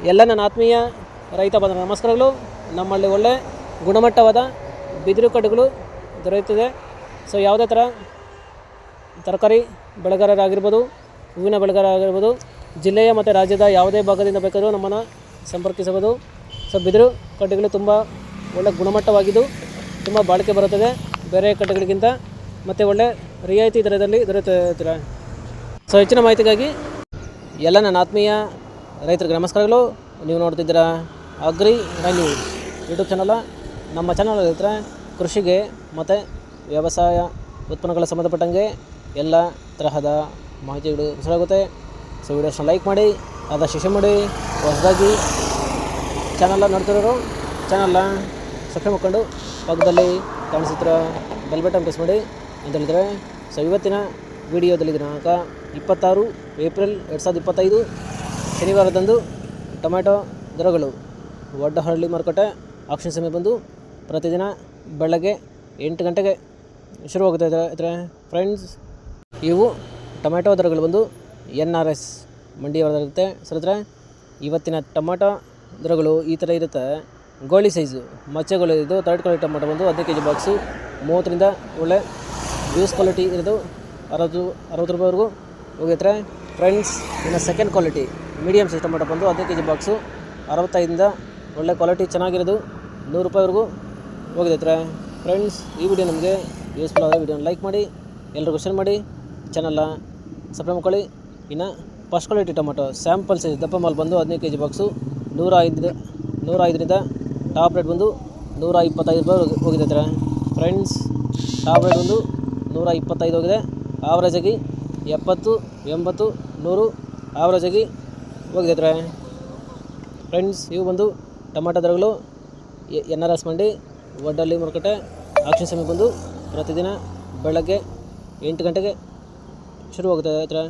ಎಲ್ಲ ನನ್ನ ಆತ್ಮೀಯ ರೈತ ಬಂಧುಗಳ ನಮಸ್ಕಾರಗಳು. ನಮ್ಮಲ್ಲಿ ಒಳ್ಳೆ ಗುಣಮಟ್ಟವಾದ ಬಿದಿರು ಕಡ್ಡಿಗಳು ದೊರೆಯುತ್ತದೆ. ಸೊ ಯಾವುದೇ ಥರ ತರಕಾರಿ ಬೆಳೆಗಾರರಾಗಿರ್ಬೋದು, ಹೂವಿನ ಬೆಳೆಗಾರರಾಗಿರ್ಬೋದು, ಜಿಲ್ಲೆಯ ಮತ್ತು ರಾಜ್ಯದ ಯಾವುದೇ ಭಾಗದಿಂದ ಬೇಕಾದರೂ ನಮ್ಮನ್ನು ಸಂಪರ್ಕಿಸಬಹುದು. ಸೊ ಬಿದಿರು ಕಡ್ಡಿಗಳು ತುಂಬ ಒಳ್ಳೆ ಗುಣಮಟ್ಟವಾಗಿದ್ದು ತುಂಬ ಬಾಳಿಕೆ ಬರುತ್ತದೆ ಬೇರೆ ಕಡ್ಡಿಗಳಿಗಿಂತ, ಮತ್ತು ಒಳ್ಳೆ ರಿಯಾಯಿತಿ ದರದಲ್ಲಿ ದೊರೆಯುತ್ತದೆ. ಸೊ ಹೆಚ್ಚಿನ ಮಾಹಿತಿಗಾಗಿ ಎಲ್ಲ ನನ್ನ ಆತ್ಮೀಯ ರೈತರಿಗೆ ನಮಸ್ಕಾರಗಳು. ನೀವು ನೋಡ್ತಿದ್ದೀರಾ ಅಗ್ರಿ ನ್ಯೂಸ್ ಯೂಟ್ಯೂಬ್ ಚಾನಲ. ನಮ್ಮ ಚಾನಲ್ ಇದ್ದರೆ ಕೃಷಿಗೆ ಮತ್ತು ವ್ಯವಸಾಯ ಉತ್ಪನ್ನಗಳ ಸಂಬಂಧಪಟ್ಟಂಗೆ ಎಲ್ಲ ತರಹದ ಮಾಹಿತಿಗಳು ಸಿಗುತ್ತೆ. ಸೊ ವಿಡಿಯೋಸ್ನ ಲೈಕ್ ಮಾಡಿ, ಶೇರ್ ಮಾಡಿ. ಹೊಸದಾಗಿ ಚಾನಲ್ನ ನೋಡ್ತಿರೋರು ಚಾನಲ್ನ ಸಬ್ಸ್ಕ್ರೈಬ್ ಮಾಡ್ಕೊಂಡು ಪಕ್ಕದಲ್ಲಿ ಕಾಣಿಸುತ್ತಿರೋ ಬೆಲ್ ಬಟನ್ ಪ್ರೆಸ್ ಮಾಡಿ ಅಂತ ಹೇಳಿದರೆ, ಸೊ ಇವತ್ತಿನ ವಿಡಿಯೋದಲ್ಲಿ ದಿನಾಂಕ 26 ಏಪ್ರಿಲ್ 2025 ಶನಿವಾರದಂದು ಟೊಮ್ಯಾಟೊ ದರಗಳು ವಡ್ಡಹಳ್ಳಿ ಮಾರುಕಟ್ಟೆ ಆಕ್ಷನ್ ಸಮಯ ಬಂದು ಪ್ರತಿದಿನ ಬೆಳಗ್ಗೆ 8 ಗಂಟೆಗೆ ಶುರುವಾಗುತ್ತದೆ ಫ್ರೆಂಡ್ಸ್. ಇವು ಟೊಮ್ಯಾಟೊ ದರಗಳು ಬಂದು NRS ಮಂಡಿಯವರದಿರುತ್ತೆ. ಸರಿದ್ರೆ ಇವತ್ತಿನ ಟೊಮ್ಯಾಟೊ ದರಗಳು ಈ ಥರ ಇರುತ್ತೆ. ಗೋಳಿ ಸೈಜು ಮಚ್ಚೆಗಳು ಇದು ಥರ್ಡ್ ಕ್ವಾಲಿಟಿ ಟೊಮ್ಯಾಟೊ ಬಂದು 15 kg ಬಾಕ್ಸು 30ರಿಂದ ಒಳ್ಳೆ ಜ್ಯೂಸ್ ಕ್ವಾಲಿಟಿ ಇರೋದು 60 ರೂಪಾಯಿವರೆಗೂ ಹೋಗಿರ್ತಾರೆ ಫ್ರೆಂಡ್ಸ್. ಇನ್ನು second quality medium size tomato ಬಂದು 15 kg ಬಾಕ್ಸು 65ರಿಂದ ಒಳ್ಳೆ ಕ್ವಾಲಿಟಿ ಚೆನ್ನಾಗಿರೋದು 100 ರೂಪಾಯಿವರೆಗೂ ಹೋಗಿರ್ತಾರೆ ಫ್ರೆಂಡ್ಸ್. ಈ ವಿಡಿಯೋ ನಮಗೆ ಯೂಸ್ಫುಲ್ ಆದರೆ ವಿಡಿಯೋನ ಲೈಕ್ ಮಾಡಿ, ಎಲ್ರಿಗೂ ಶೇರ್ ಮಾಡಿ, ಚಾನಲ್ನ ಸಬ್ಸ್ಕ್ರೈಬ್ ಮಾಡ್ಕೊಳ್ಳಿ. ಇನ್ನು first quality tomato sample size ದಪ್ಪ ಮಾಲ್ ಬಂದು 15 kg ಬಾಕ್ಸು 105ರಿಂದ ಟಾಪ್ ರೇಟ್ ಬಂದು 125 ರೂಪಾಯಿ ಹೋಗಿರ್ತಾರೆ ಫ್ರೆಂಡ್ಸ್. ಟಾಪ್ ರೇಟ್ ಬಂದು 125 ಹೋಗಿದೆ. ಆವ್ರೇಜಾಗಿ 70, 80, 100 ಆವ್ರೇಜಾಗಿ ಹೋಗಿದ್ರೆ ಫ್ರೆಂಡ್ಸ್. ಇವು ಬಂದು ಟೊಮ್ಯಾಟೊ ದರಗಳು NRS ಮಂಡಿ ವಡ್ಡಹಳ್ಳಿ ಮಾರುಕಟ್ಟೆ ಆಕ್ಷನ್ ಸಮಯ ಬಂದು ಪ್ರತಿದಿನ ಬೆಳಗ್ಗೆ 8 ಗಂಟೆಗೆ ಶುರುವಾಗುತ್ತದೆ.